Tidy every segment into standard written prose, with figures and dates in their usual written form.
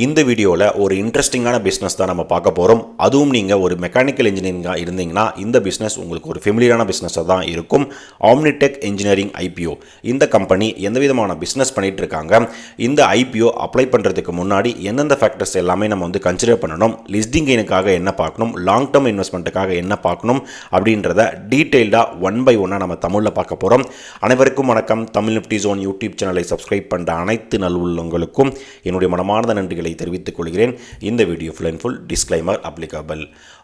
இந்த வீடியோவில் ஒரு இன்ட்ரெஸ்டிங்கான பிஸ்னஸ் தான் நம்ம பார்க்க போகிறோம். அதுவும் நீங்கள் ஒரு மெக்கானிக்கல் இன்ஜினியரிங்காக இருந்தீங்கன்னா இந்த பிஸ்னஸ் உங்களுக்கு ஒரு ஃபெமிலியரான பிஸ்னஸாக தான் இருக்கும். ஆம்னிடெக் இன்ஜினியரிங் ஐபிஓ இந்த கம்பெனி எந்த விதமான பிஸ்னஸ் பண்ணிகிட்டு இருக்காங்க, இந்த ஐபிஓ அப்ளை பண்ணுறதுக்கு முன்னாடி எந்தெந்த ஃபேக்டர்ஸ் எல்லாமே நம்ம வந்து கன்சிடர் பண்ணணும், லிஸ்டிங் கெயினுக்காக என்ன பார்க்கணும், லாங் டேர்ம் இன்வெஸ்ட்மெண்ட்டுக்காக என்ன பார்க்கணும் அப்படின்றத டீட்டெயில்டாக ஒன் பை ஒன்னாக நம்ம தமிழில் பார்க்க போகிறோம். அனைவருக்கும் வணக்கம். தமிழ் நிஃப்டி ஜோன் யூடியூப் சேனலை சப்ஸ்கிரைப் பண்ணுற அனைத்து நல்லுள்ளவங்களுக்கும் என்னுடைய மனமார்ந்த நன்றிகளை தெரிவித்துக் கொள்கிறேன். இந்த video full and full disclaimer applicable.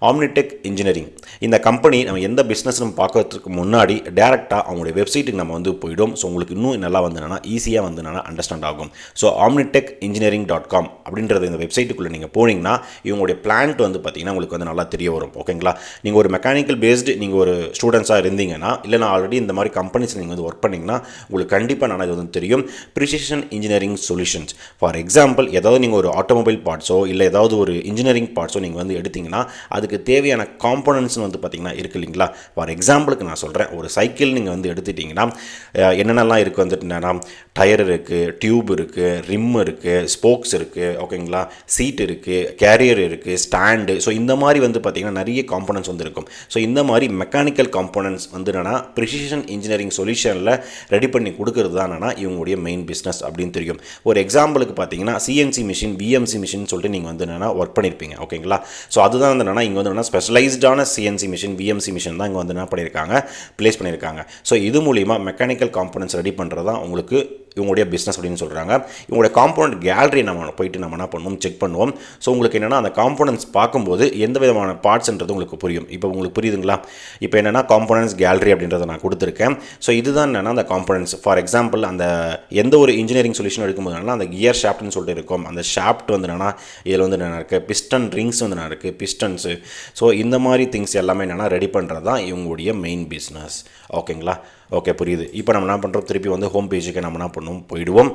Omnitech Engineering இந்த கம்பெனி நம்ம எந்த பிஸ்னஸ் நம்ம பார்க்கறதுக்கு முன்னாடி டேரெக்டாக அவங்களுடைய வெப்சைட்டுக்கு நம்ம வந்து போயிடும். ஸோ உங்களுக்கு இன்னும் நல்லா வந்து ஈஸியாக வந்து அண்டர்ஸ்டாண்ட் ஆகும். ஸோ omnitechengineering.com அப்படின்றது இந்த வெப்சைட்டுக்குள்ளே நீங்கள் போனீங்கன்னா இவங்களுடைய பிளான்ட் வந்து பார்த்தீங்கன்னா உங்களுக்கு வந்து நல்லா தெரிய வரும். ஓகேங்களா, நீங்கள் ஒரு மெக்கானிக்கல் பேஸ்டு நீங்கள் ஒரு ஸ்டூடெண்ட்ஸாக இருந்தீங்கன்னா, இல்லைனா ஆல்ரெடி இந்த மாதிரி கம்பெனிஸ் நீங்கள் வந்து ஒர்க் பண்ணிங்கன்னா உங்களுக்கு கண்டிப்பாக இது வந்து தெரியும். Precision engineering solutions. For example, ஏதாவது நீங்கள் ஒரு ஆட்டோமொபைல் பார்ட்ஸோ இல்லை ஏதாவது ஒரு இன்ஜினியரிங் பார்ட்ஸோ நீங்கள் வந்து எடுத்திங்கன்னா அதுக்கு தேவையான காம்போனன்ட்ஸ் வந்து பார்த்திங்கன்னா இருக்குது இல்லைங்களா. ஃபார் எக்ஸாம்பிளுக்கு நான் சொல்கிறேன், ஒரு சைக்கிள் நீங்கள் வந்து எடுத்துட்டிங்கன்னா என்னென்னலாம் இருக்குது வந்துட்டுனா டயர் இருக்குது, டியூப் இருக்குது, ரிம் இருக்குது, ஸ்போக்ஸ் இருக்குது, ஓகேங்களா, சீட் இருக்குது, கேரியர் இருக்குது, ஸ்டாண்டு. ஸோ இந்த மாதிரி வந்து பார்த்திங்கன்னா நிறைய காம்போனன்ட்ஸ் வந்து இருக்கும். ஸோ இந்த மாதிரி மெக்கானிக்கல் காம்போனன்ட்ஸ் வந்து என்னென்னா ப்ரிசிஷன் இன்ஜினியரிங் சொல்யூஷனில் ரெடி பண்ணி கொடுக்கறது தான் என்னென்னா இவங்களுடைய மெயின் பிஸ்னஸ் அப்படின்னு தெரியும். ஒரு எக்ஸாம்பிளுக்கு பார்த்தீங்கன்னா சிஎன்சி மிஷின், விஎம்சி மிஷின் சொல்லிட்டு நீங்கள் வந்து என்னென்னா ஒர்க் பண்ணியிருப்பீங்க. ஓகேங்களா, ஸோ அதுதான் வந்து என்னென்னா இங்கே வந்து என்னென்னா ஸ்பெஷலைஸ்டான சிஎன்சி மிஷின், விஎம்சி மிஷின் தான் இங்கே வந்து என்ன பண்ணியிருக்காங்க, ப்ளேஸ் பண்ணியிருக்காங்க. ஸோ இது மூலிமா மெக்கானிக்கல் காம்போனன்ட்ஸ் ரெடி பண்ணுறது தான் உங்களுக்கு இவங்களுடைய பிஸ்னஸ் அப்படின்னு சொல்கிறாங்க. இவங்களுடைய காம்போனன்ட் கேலரி நம்ம போயிட்டு நம்ம என்ன பண்ணுவோம், செக் பண்ணுவோம். ஸோ உங்களுக்கு என்னென்னா அந்த காம்போனன்ட்ஸ் பார்க்கும்போது எந்த விதமான பார்ட்ஸ்ன்றது உங்களுக்கு புரியும். இப்போ உங்களுக்கு புரியுதுங்களா? இப்போ என்னென்னா காம்போனன்ட்ஸ் கேலரி அப்படின்றத நான் கொடுத்துருக்கேன். ஸோ இதுதான் என்னென்னா அந்த காம்போனன்ட்ஸ். ஃபார் எக்ஸாம்பிள், அந்த எந்த ஒரு இன்ஜினியரிங் சொல்யூஷன் எடுக்கும்போது அந்த கியர் ஷாஃப்ட்னு சொல்லிட்டு இருக்கும். அந்த ஷாஃப்ட் வந்து என்னென்னா இதில் வந்து என்ன இருக்குது, பிஸ்டன் ரிங்ஸ் வந்து என்ன இருக்குது, பிஸ்டன்ஸு. ஸோ இந்த மாதிரி திங்ஸ் எல்லாமே என்னென்னா ரெடி பண்ணுறது தான் இவங்களுடைய மெயின் பிஸ்னஸ். ஓகேங்களா, ஓகே, புரியுது. இப்போ நம்ம என்ன பண்ணுறோம், திருப்பி வந்து ஹோம் பேஜுக்கு நம்ம என்ன பண்ணுவோம், போயிடுவோம்.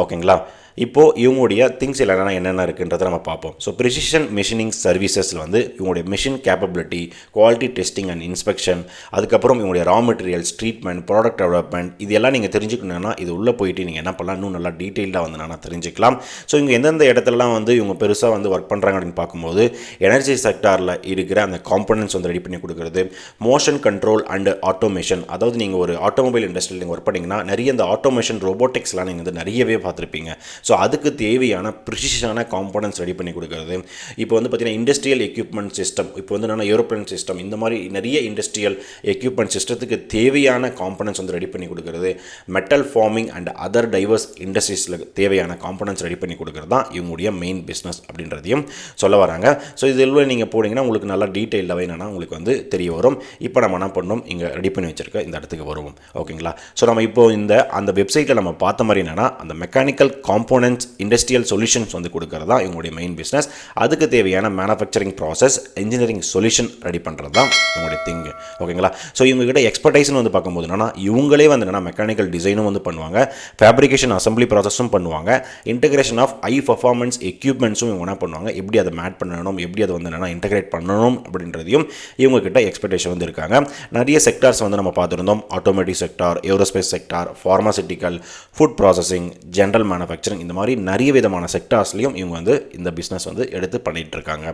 ஓகேங்களா, இப்போது இவங்களுடைய திங்ஸ் இல்லைனா என்னென்ன இருக்குன்றதை நம்ம பார்ப்போம். ஸோ ப்ரிசிஷன் மிஷினிங் சர்வீசஸில் வந்து இவங்களுடைய machine capability, quality testing and inspection, அதுக்கப்புறம் இவங்களுடைய raw materials, treatment, product development, இது எல்லாம் நீங்கள் தெரிஞ்சுக்கணுன்னா இது உள்ளே போயிட்டு நீங்கள் என்ன பண்ணலாம், இன்னும் நல்லா டீட்டெயில்டாக வந்து நான் தெரிஞ்சுக்கலாம். ஸோ இங்கே எந்தெந்த இடத்துலலாம் வந்து இவங்க பெருசாக வந்து ஒர்க் பண்ணுறாங்க அப்படின்னு பார்க்கும்போது எனர்ஜி செக்டாரில் இருக்கிற அந்த காம்பனன்ட்ஸ் வந்து ரெடி பண்ணி கொடுக்குறது, மோஷன் கண்ட்ரோல் அண்ட் ஆட்டோமேஷன். அதாவது நீங்கள் ஒரு ஆட்டோமொபைல் இண்டஸ்ட்ரியில் நீங்கள் ஒர்க் பண்ணிங்கன்னா நிறைய இந்த ஆட்டோமேஷன், ரோபோட்டிக்ஸ்லாம் நீங்கள் வந்து நிறையவே பார்த்துருப்பீங்க. ஸோ அதுக்கு தேவையான ப்ரிசிஷனான காம்போனன்ட்ஸ் ரெடி பண்ணி கொடுக்குறது. இப்போ வந்து பார்த்திங்கன்னா இண்டஸ்ட்ரியல் எக்யூப்மெண்ட் சிஸ்டம், இப்போ வந்து என்னென்னா யூரோப்பியன் சிஸ்டம், இந்த மாதிரி நிறைய இண்டஸ்ட்ரியல் எக்யூப்மெண்ட் சிஸ்டத்துக்கு தேவையான காம்போனன்ட்ஸ் வந்து ரெடி பண்ணி கொடுக்குறது. Metal forming and other diverse இண்டஸ்ட்ரீஸில் தேவையான காம்போனன்ட்ஸ் ரெடி பண்ணி கொடுக்குறது தான் இவங்களுடைய மெயின் பிஸ்னஸ் அப்படின்றதையும் சொல்ல வராங்க. ஸோ இதில் நீங்கள் போனீங்கன்னா உங்களுக்கு நல்லா டீட்டெயிலாகவே என்னென்னா உங்களுக்கு வந்து தெரிய வரும். இப்போ நம்ம என்ன பண்ணணும், இங்கே ரெடி பண்ணி வச்சுருக்க இந்த இடத்துக்கு வருவோம். ஓகேங்களா, ஸோ நம்ம இப்போ அந்த வெப்சைட்டில் நம்ம பார்த்த மாதிரி என்னென்னா அந்த மெக்கானிக்கல் காம்போனன்ட்ஸ், இண்டஸ்ட்ரியல் சொல்யூஷன்ஸ் வந்து கொடுக்கறது தான் இவங்களுடைய மெயின் பிஸ்னஸ். அதுக்கு தேவையான manufacturing process, engineering solution ready பண்ணுறது தான் இவங்களுடைய திங். ஓகேங்களா, ஸோ இவங்ககிட்ட எக்ஸ்பர்டைஸ்னு வந்து பார்க்கும்போது என்னன்னா இவங்களே வந்து என்னென்னா மெக்கானிக்கல் டிசைனும் வந்து பண்ணுவாங்க, ஃபேப்ரிகேஷன் அசம்பிளி ப்ராசஸும் பண்ணுவாங்க, இன்டகிரேஷன் ஆஃப் ஹை பர்ஃபார்மன்ஸ் எக்யூப்மெண்ட்ஸும் இவங்க என்ன பண்ணுவாங்க, எப்படி அதை மேட் பண்ணணும், எப்படி அதை வந்து என்னென்னா இன்டகிரேட் பண்ணணும் அப்படின்றதையும் இவங்ககிட்ட எக்ஸ்பெக்டேஷன் வந்து இருக்காங்க. நிறைய செக்டார்ஸ் வந்து நம்ம பார்த்துருந்தோம். Automotive sector, aerospace sector, pharmaceutical, food processing, general manufacturing, இந்த மாதிரி நிறைய விதமான செக்டார்ஸ்லையும் இவங்க வந்து இந்த பிஸ்னஸ் வந்து எடுத்து பண்ணிகிட்டு இருக்காங்க.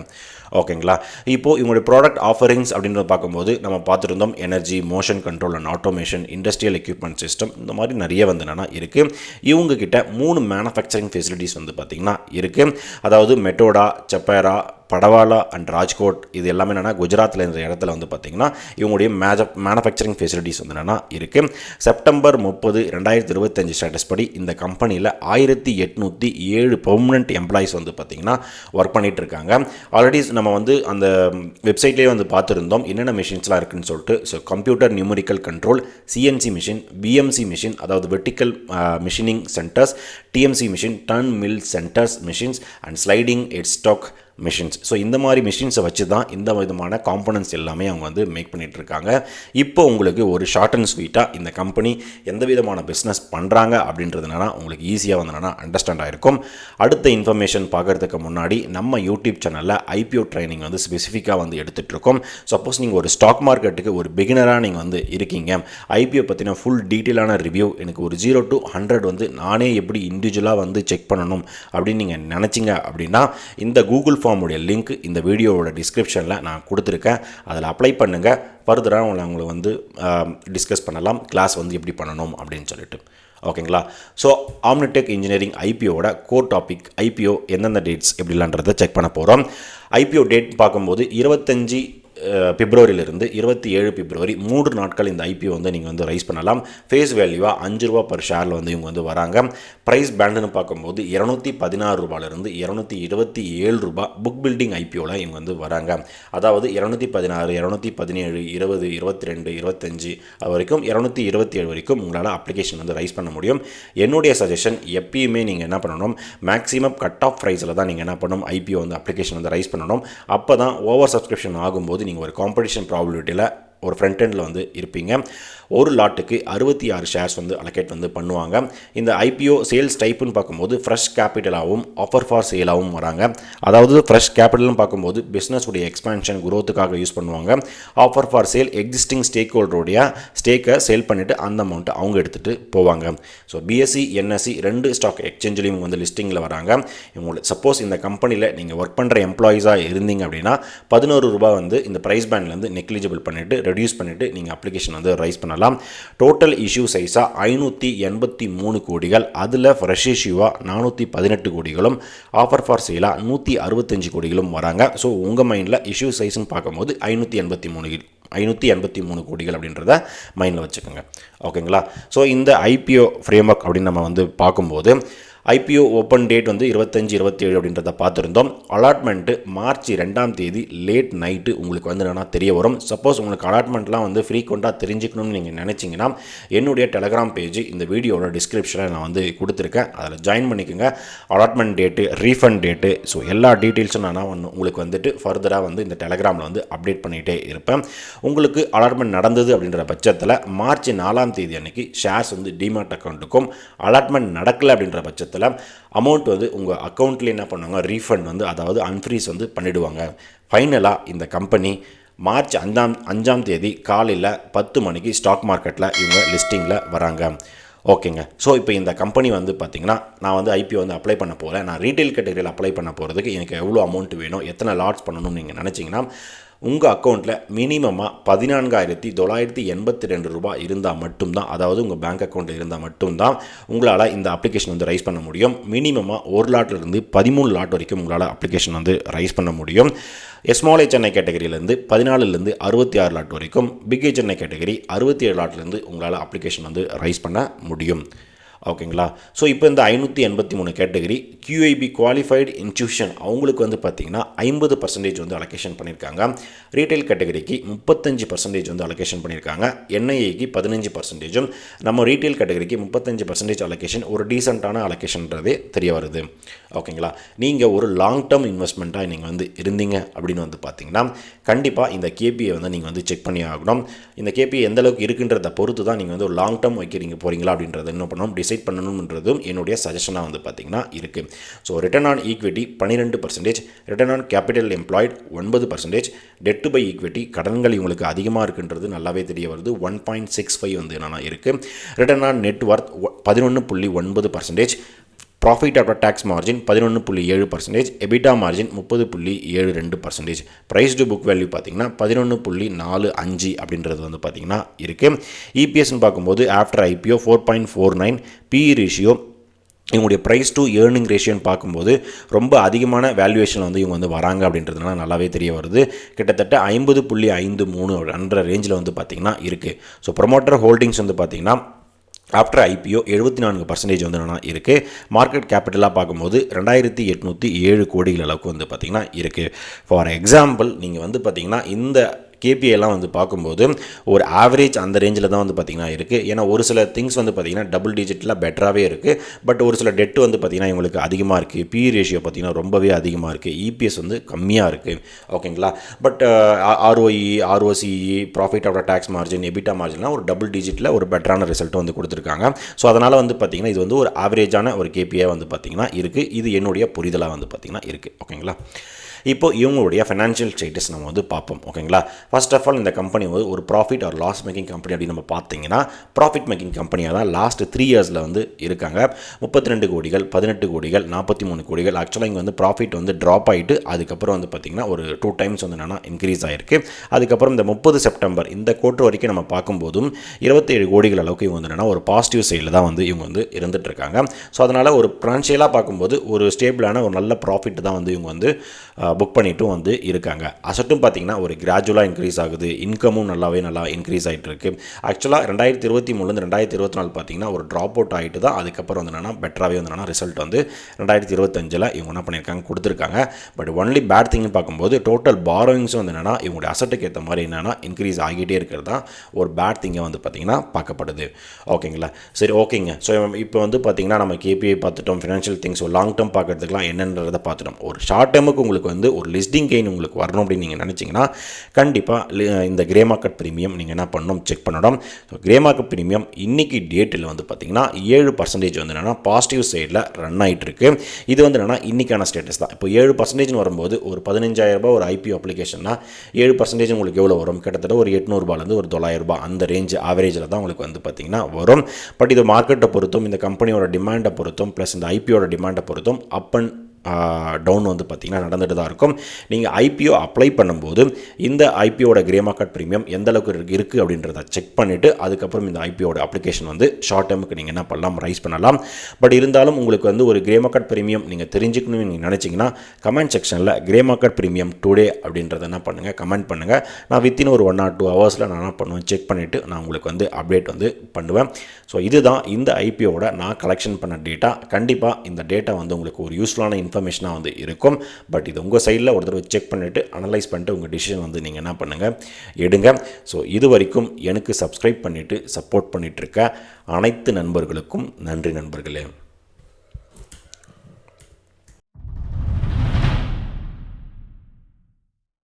ஓகேங்களா, இப்போது இவங்களுடைய ப்ராடக்ட் ஆஃபரிங்ஸ் அப்படின்றத பார்க்கும்போது நம்ம பார்த்துருந்தோம் energy, motion control and automation, industrial equipment system, இந்த மாதிரி நிறைய வந்து என்னென்னா இருக்குது. இவங்ககிட்ட 3 மேனுஃபேக்சரிங் ஃபெசிலிட்டிஸ் வந்து பார்த்திங்கன்னா இருக்குது. அதாவது மெட்டோடா, செப்பேரா, படவாலா அண்ட் ராஜ்கோட், இது எல்லாமே என்னென்னா குஜராத்தில் இந்த இடத்துல வந்து பார்த்திங்கன்னா இவங்களுடைய மேனுஃபேக்சரிங் ஃபெசிலிட்டிஸ் வந்து என்னென்னா இருக்குது. செப்டம்பர் 30, 2025 ஸ்டேட்டஸ் படி இந்த கம்பெனியில் 1807 பெர்மனன்ட் எம்ப்ளாயிஸ் வந்து பார்த்திங்கன்னா ஒர்க் பண்ணிகிட்டு இருக்காங்க. ஆல்ரெடி நம்ம வந்து அந்த வெப்சைட்லேயே வந்து பார்த்துருந்தோம் என்னென்ன மிஷின்ஸ்லாம் இருக்குதுன்னு சொல்லிட்டு. So computer numerical control, CNC machine, PMC machine, அதாவது vertical machining centres, TMC machine, turn mill centres machines and sliding head stock machines. So இந்த மாதிரி மிஷின்ஸை வச்சு தான் இந்த விதமான காம்பனன்ட்ஸ் எல்லாமே அவங்க வந்து மேக் பண்ணிகிட்ருக்காங்க. இப்போ உங்களுக்கு ஒரு ஷார்ட் அண்ட் ஸ்வீட்டாக இந்த கம்பெனி எந்த விதமான பிஸ்னஸ் பண்ணுறாங்க அப்படின்றதுனால உங்களுக்கு ஈஸியாக வந்து அண்டர்ஸ்டாண்ட் ஆகிருக்கும். அடுத்த இன்ஃபர்மேஷன் பார்க்குறதுக்கு முன்னாடி நம்ம யூடியூப் சேனலில் ஐபிஓ ட்ரைனிங் வந்து ஸ்பெசிஃபிக்காக வந்து எடுத்துகிட்ருக்கோம். சப்போஸ் நீங்கள் ஒரு ஸ்டாக் மார்க்கெட்டுக்கு ஒரு பிகினராக நீங்கள் வந்து இருக்கீங்க, ஐபிஓ பற்றின ஃபுல் டீட்டெயிலான ரிவ்யூ எனக்கு ஒரு 0 to 100 வந்து நானே எப்படி இண்டிவிஜுவலாக வந்து செக் பண்ணணும் அப்படின்னு நீங்கள் நினச்சிங்க அப்படின்னா இந்த கூகுள் ஃபார்முடைய லிங்க் இந்த வீடியோவோட டிஸ்கிரிப்ஷனில் நான் கொடுத்துருக்கேன். அதில் அப்ளை பண்ணுங்கள். ஃபர்தராக உங்களை வந்து டிஸ்கஸ் பண்ணலாம் கிளாஸ் வந்து எப்படி பண்ணணும் அப்படின்னு சொல்லிட்டு. ஓகேங்களா? ஸோ ஆம்னிடெக் இன்ஜினியரிங் ஐபிஓட கோர் டாபிக் ஐபிஓ எந்தெந்த டேட்ஸ் எப்படிலான்றதை செக் பண்ண போகிறோம். ஐபிஓ டேட் பார்க்கும்போது 25 பிப்ரவரியிலிருந்து 27 பிப்ரவரி 3 நாட்கள் இந்த ஐபிஓ வந்து நீங்கள் வந்து ரைஸ் பண்ணலாம். ஃபேஸ் வேல்யூவாக ₹5 பர் ஷேரில் வந்து இவங்க வந்து வராங்க. ப்ரைஸ் பேண்டுன்னு பார்க்கும்போது ₹216 ₹227 புக் பில்டிங் ஐபிஓவில் இவங்க வந்து வராங்க. அதாவது 216, 217, 20, 22, 25 அது வரைக்கும் 227 வரைக்கும் உங்களால் அப்ளிகேஷன் வந்து ரைஸ் பண்ண முடியும். என்னுடைய சஜஷன் எப்பயுமே நீங்கள் என்ன பண்ணணும், மேக்ஸிமம் கட் ஆஃப் ப்ரைஸில் தான் நீங்கள் என்ன பண்ணணும் ஐபிஓ வந்து அப்ளிகேஷன் வந்து ரைஸ் பண்ணணும். அப்போ தான் ஓவர் சப்ஸ்கிரிப்ஷன் ஆகும்போது நீங்கள் ஒரு காம்படிஷன் ப்ராபபிலிட்டியில் ஒரு ஃப்ரண்ட் எண்டில் வந்து இருப்பீங்க. ஒரு லாட்டுக்கு 66 ஷேர்ஸ் வந்து அலோகேட் வந்து பண்ணுவாங்க. இந்த ஐபிஓ சேல்ஸ் டைப்புன்னு பார்க்கும்போது ஃப்ரெஷ் கேபிட்டலாகவும் ஆஃபர் ஃபார் சேலாகவும் வராங்க. அதாவது ஃப்ரெஷ் கேபிட்டல்னு பார்க்கும்போது பிஸ்னஸ் உடைய எக்ஸ்பான்ஷன் குரோத்துக்காக யூஸ் பண்ணுவாங்க. Offer for sale existing stake ஹோல்டருடைய ஸ்டேக்கை சேல் பண்ணிவிட்டு அந்த அமௌண்ட்டை அவங்க எடுத்துகிட்டு போவாங்க. ஸோ பிஎஸ்சி என்எஸ்சி 2 ஸ்டாக் எக்ஸ்சேஞ்சிலையும் வந்து லிஸ்டிங்கில் வராங்க. இவங்களுக்கு சப்போஸ் இந்த கம்பெனியில் நீங்கள் ஒர்க் பண்ணுற எம்ப்ளாயீஸாக இருந்தீங்க அப்படின்னா ₹11 வந்து இந்த ப்ரைஸ் பேண்ட்லேருந்து நெக்லிஜிபிள் பண்ணிவிட்டு ரெடியூஸ் பண்ணிவிட்டு நீங்கள் அப்ளிகேஷன் வந்து ரைஸ் பண்ணலாம். டோட்டல் இஷ்யூ சைஸாக 583 கோடிகள், அதில் ஃப்ரெஷ் இஷ்யூவாக 418 கோடிகளும் ஆஃபர் ஃபார் சேலாக 165 கோடிகளும் வராங்க. ஸோ உங்கள் மைண்டில் இஷ்யூ சைஸ்ன்னு பார்க்கும்போது 583 கோடிகள் அப்படின்றத மைண்டில் வச்சுக்கோங்க. ஓகேங்களா? ஸோ இந்த ஐபிஓ ஃப்ரேம் ஒர்க் அப்படின்னு நம்ம வந்து பார்க்கும்போது ஐபிஓ ஓப்பன் டேட் வந்து 25, 27 அப்படின்றத பார்த்துருந்தோம். அலாட்மெண்ட்டு மார்ச் 2 லேட் நைட்டு உங்களுக்கு வந்து என்னென்னா தெரிய வரும். சப்போஸ் உங்களுக்கு அலாட்மெண்ட்லாம் வந்து ஃப்ரீக்வெண்ட்டாக தெரிஞ்சுக்கணும்னு நீங்கள் நினச்சிங்கன்னா என்னுடைய டெலகிராம் பேஜ் இந்த வீடியோட டிஸ்கிரிப்ஷனில் நான் வந்து கொடுத்துருக்கேன். அதில் ஜாயின் பண்ணிக்கோங்க. Allotment date, refund date, so எல்லா டீட்டெயில்ஸும் நான் உங்களுக்கு வந்துட்டு ஃபர்தராக வந்து இந்த டெலகிராமில் வந்து அப்டேட் பண்ணிகிட்டே இருப்பேன். உங்களுக்கு அலாட்மெண்ட் நடந்தது அப்படின்ற பட்சத்தில் மார்ச் 4 அன்னைக்கு ஷேர்ஸ் வந்து டிமார்ட் அக்கௌண்ட்டுக்கும், அலாட்மெண்ட் நடக்கலை அப்படின்ற பட்சத்தில் அமௌண்ட் வந்து உங்கள் அக்கௌண்ட்டில் என்ன பண்ணுவாங்க, ரீஃபண்ட் வந்து அதாவது அன்ஃப்ரீஸ் வந்து பண்ணிவிடுவாங்க. ஃபைனலாக இந்த கம்பெனி மார்ச் 5 காலையில் 10 மணிக்கு ஸ்டாக் மார்க்கெட்டில் இவங்க லிஸ்டிங்கில் வராங்க. ஓகேங்க. ஸோ இப்போ இந்த கம்பெனி வந்து பார்த்திங்கன்னா நான் வந்து ஐபிஓ வந்து அப்ளை பண்ண போகிறேன். நான் ரீட்டைல் கேட்டகரியில் அப்ளை பண்ண போகிறதுக்கு எனக்கு எவ்வளோ அமௌண்ட் வேணும், எத்தனை லாட்ஸ் பண்ணணும்னு நீங்கள் நினச்சிங்கன்னா உங்கள் அக்கௌண்ட்டில் மினிமமாக ₹14,982 இருந்தால் மட்டும்தான், அதாவது உங்கள் பேங்க் அக்கௌண்ட்டில் இருந்தால் மட்டும்தான் உங்களால் இந்த அப்ளிகேஷன் வந்து ரைஸ் பண்ண முடியும். மினிமமாக 1 லாட்லேருந்து 13 லாட் வரைக்கும் உங்களால் அப்ளிகேஷன் வந்து ரைஸ் பண்ண முடியும். ஸ்மால் சென்னை கேட்டகரியிலேருந்து 14லேருந்து 66 லாட் வரைக்கும், பிக் சென்னை கேட்டகரி 67 லாட்லேருந்து உங்களால் அப்ளிகேஷன் வந்து ரைஸ் பண்ண முடியும். ஓகேங்களா? ஸோ இப்போ இந்த 583 கேட்டகரி QIB குவாலிஃபைடு இன்ஸ்டியூஷன் அவங்களுக்கு வந்து பார்த்திங்கன்னா 50% வந்து அலோகேஷன் பண்ணியிருக்காங்க. ரீட்டைல் கேட்டகரிக்கு 35% வந்து அலோகேஷன் பண்ணியிருக்காங்க. NIAக்கு 15%, நம்ம ரீட்டைல் கேட்டகரிக்கு 35% அலோகேஷன் ஒரு டீசெண்டான அலோகேஷன்றதே தெரிய வருது. ஓகேங்களா? நீங்கள் ஒரு லாங் டேர்ம் இன்வெஸ்ட்மெண்ட்டாக நீங்கள் வந்து இருந்தீங்க அப்படின்னு வந்து பார்த்திங்கன்னா கண்டிப்பாக இந்த KPI வந்து நீங்கள் வந்து செக் பண்ணி ஆகணும். இந்த KPI எந்த அளவுக்கு இருக்குன்றதை பொறுத்து தான் நீங்கள் வந்து ஒரு லாங் டேர்ம் வைக்கிறீங்க போகிறீங்களா அப்படின்றத என்ன பண்ணணும் டிசைட் பண்ணணுன்றதும் என்னுடைய சஜஷனாக வந்து பார்த்திங்கன்னா இருக்குது. So return on equity 12%, return on capital employed 9%, debt by equity கடன்கள் இவங்களுக்கு அதிகமாக இருக்குன்றது நல்லாவே தெரிய வருது. 1.65 வந்து என்னென்னா இருக்குது. Return on net worth 11.9%, profit after tax margin 11.7%, EBITDA margin 30.72%, price to book value பார்த்திங்கன்னா 11.45 அப்படின்றது வந்து பார்த்திங்கன்னா இருக்குது. EPSன்னு பார்க்கும்போது ஆஃப்டர் IPO 4.49, PE ரேஷியோ இவங்களுடைய ப்ரைஸ் டு ஏர்னிங் ரேஷியோன்னு பார்க்கும்போது ரொம்ப அதிகமான வேல்யூவேஷனில் வந்து இவங்க வந்து வராங்க அப்படின்றதுனால நல்லாவே தெரிய வருது. கிட்டத்தட்ட 50.53 என்ற ரேஞ்சில் வந்து பார்த்திங்கன்னா இருக்குது. ஸோ ப்ரொமோட்டர் ஹோல்டிங்ஸ் வந்து பார்த்திங்கன்னா ஆஃப்டர் IPO 74% வந்து என்னென்னா இருக்குது. மார்க்கெட் கேபிட்டலாக பார்க்கும்போது 2807 கோடிகள் அளவுக்கு வந்து பார்த்திங்கன்னா இருக்குது. ஃபார் எக்ஸாம்பிள் நீங்கள் வந்து பார்த்திங்கன்னா இந்த கேபிஐலாம் வந்து பார்க்கும்போது ஒரு ஆவரேஜ் அந்த ரேஞ்சில் தான் வந்து பார்த்திங்கன்னா இருக்குது. ஏன்னா ஒரு சில திங்ஸ் வந்து பார்த்திங்கன்னா டபுள் டிஜிட்டில் பெட்டராகவே இருக்குது. பட் ஒரு சில டெட்டு வந்து பார்த்திங்கன்னா இவங்களுக்கு அதிகமாக இருக்குது. பி ரேஷியோ பார்த்திங்கன்னா ரொம்பவே அதிகமாக இருக்குது. இபிஎஸ் வந்து கம்மியாக இருக்குது. ஓகேங்களா. But ROE, ROCE, profit after tax margin, EBITDA மார்ஜின்லாம் ஒரு டபுள் டிஜிட்டில் ஒரு பெட்டரான ரிசல்ட் வந்து கொடுத்துருக்காங்க. ஸோ அதனால் வந்து பார்த்திங்கன்னா இது வந்து ஒரு ஆவரேஜான ஒரு கேபிஐ வந்து பார்த்திங்கன்னா இருக்குது. இது என்னுடைய புரிதலாக வந்து பார்த்திங்கன்னா இருக்குது. ஓகேங்களா. இப்போ இவங்களுடைய ஃபைனான்ஷியல் ஸ்டேட்டஸ் நம்ம வந்து பார்ப்போம். ஓகேங்களா. ஃபர்ஸ்ட் ஆஃப் ஆல் இந்த கம்பெனி வந்து ஒரு profit or loss making company அப்படின்னு நம்ம பார்த்தீங்கன்னா ப்ராஃபிட் மேக்கிங் கம்பெனியாக தான் லாஸ்ட் 3 இயர்ஸில் வந்து இருக்காங்க. 32 கோடிகள், 18 கோடிகள், 43 கோடிகள். ஆக்சுவலாக இங்கே வந்து ப்ராஃபிட் வந்து ட்ராப் ஆகிட்டு அதுக்கப்புறம் வந்து பார்த்திங்கன்னா ஒரு 2 டைம்ஸ் வந்து என்னென்னா இன்க்ரீஸ் ஆகிருக்கு. அதுக்கப்புறம் இந்த 30 செப்டம்பர் இந்த குவார்ட்டர் வரைக்கும் நம்ம பார்க்கும்போதும் 27 கோடிகள் அளவுக்கு இவங்க வந்து என்னென்னா ஒரு பாசிட்டிவ் சைடில் தான் வந்து இவங்க வந்து இருந்துகிட்ருக்காங்க. ஸோ அதனால் ஒரு ஃபினான்ஷியலாக பார்க்கும்போது ஒரு ஸ்டேபிளான ஒரு நல்ல ப்ராஃபிட் தான் வந்து இவங்க வந்து புக் பண்ணிட்டும் வந்து இருக்காங்க. அசட்டும் பார்த்திங்கன்னா ஒரு கிராஜுவலாக இன்க்ரீஸ் ஆகுது. இன்கமும் நல்லா இன்க்ரீஸ் ஆகிட்டு இருக்குது. ஆக்சுவலாக 2023 2024 பார்த்திங்கன்னா ஒரு ட்ராப் அவுட் ஆகிட்டு தான் அதுக்கப்புறம் வந்து என்னென்னா பெட்டராகவே வந்து என்னென்னா ரிசல்ட் வந்து 2025 இவங்க என்ன பண்ணியிருக்காங்க கொடுத்துருக்காங்க. பட் ஒன்லி பேட் திங்னு பார்க்கும்போது டோட்டல் பாரோயிங்ஸும் வந்து என்னென்னா இவங்களுடைய அசட்டுக்கு ஏற்ற மாதிரி என்னென்னா இன்க்ரீஸ் ஆகிட்டே இருக்கிறது தான் ஒரு பேட் திங்கை வந்து பார்த்திங்கன்னா பார்க்கப்படுது. ஓகேங்களா. சரி, ஓகேங்க. ஸோ இப்போ வந்து பார்த்திங்கன்னா நம்ம கேபிஐ பார்த்துட்டோம், ஃபினான்ஷியல் திங்ஸ் லாங் டேர்ம் பார்க்குறதுக்குலாம் என்னன்றதை பார்த்துட்டோம். ஒரு ஷார்ட் டேர்முக்கு உங்களுக்கு வந்து ஒரு லிஸ்டிங் கெயின் உங்களுக்கு வரணும் அப்படின்னு நீங்கள் நினச்சிங்கன்னா கண்டிப்பாக இந்த கிரே மார்க்கெட் ப்ரீமியம் நீங்கள் என்ன பண்ணணும், செக் பண்ணணும். ஸோ கிரே மார்க்கெட் ப்ரீமியம் இன்றைக்கி டேட்டில் வந்து பார்த்திங்கன்னா 7% வந்து என்னென்னா பாசிட்டிவ் சைடில் ரன் ஆகிட்டுருக்கு. இது வந்து என்னென்னா இன்றைக்கான ஸ்டேட்டஸ் தான். இப்போ 7% வரும்போது ஒரு 15,000 ரூபாய் ஒரு ஐபிஓ அப்ளிகேஷன்னா 7% உங்களுக்கு எவ்வளோ வரும்? கிட்டத்தட்ட ஒரு 800 ரூபாயிலேருந்து ஒரு 900 ரூபாய் அந்த ரேஞ்ச் ஆவரேஜில் தான் உங்களுக்கு வந்து பார்த்திங்கன்னா வரும். பட் இது மார்க்கெட்டை பொறுத்தும் இந்த கம்பெனியோட டிமாண்டை பொறுத்தும் ப்ளஸ் இந்த ஐபிஓட டிமாண்டை பொறுத்தும் அப் அண்ட் டவுன் வந்து பார்த்திங்கன்னா நடந்துட்டு தான் இருக்கும். நீங்கள் ஐபிஓ அப்ளை பண்ணும்போது இந்த ஐபிஓட கிரே மார்க்கெட் ப்ரீமியம் எந்த அளவுக்கு இருக்குது அப்படின்றத செக் பண்ணிவிட்டு அதுக்கப்புறம் இந்த ஐபிஓட அப்ளிகேஷன் வந்து ஷார்ட் டேர்முக்கு நீங்கள் என்ன பண்ணலாம், ரைஸ் பண்ணலாம். பட் இருந்தாலும் உங்களுக்கு வந்து ஒரு கிரே மார்க்கெட் ப்ரீமியம் நீங்கள் தெரிஞ்சுக்கணும்னு நீங்கள் நினச்சிங்கன்னா கமெண்ட் செக்ஷனில் கிரே மார்க்கெட் ப்ரீமியம் டுடே அப்படின்றத என்ன பண்ணுங்கள், கமெண்ட் பண்ணுங்கள். நான் வித்தின் ஒரு 1 or 2 ஹவர்ஸில் நான் என்ன பண்ணுவேன், செக் பண்ணிவிட்டு நான் உங்களுக்கு வந்து அப்டேட் வந்து பண்ணுவேன். ஸோ இதுதான் இந்த ஐபிஓட நான் கலெக்ஷன் பண்ண டேட்டா. கண்டிப்பாக இந்த டேட்டா வந்து உங்களுக்கு ஒரு யூஸ்ஃபுல்லான இன்ஃபர்மேஷனாக வந்து இருக்கும். பட் இது உங்கள் சைடில் ஒரு தடவை செக் பண்ணிவிட்டு அனலைஸ் பண்ணிட்டு உங்கள் டிசிஷன் வந்து நீங்கள் என்ன பண்ணுங்கள், எடுங்க. ஸோ இது வரைக்கும் எனக்கு சப்ஸ்கிரைப் பண்ணிவிட்டு சப்போர்ட் பண்ணிகிட்ருக்க அனைத்து நண்பர்களுக்கும் நன்றி நண்பர்களே.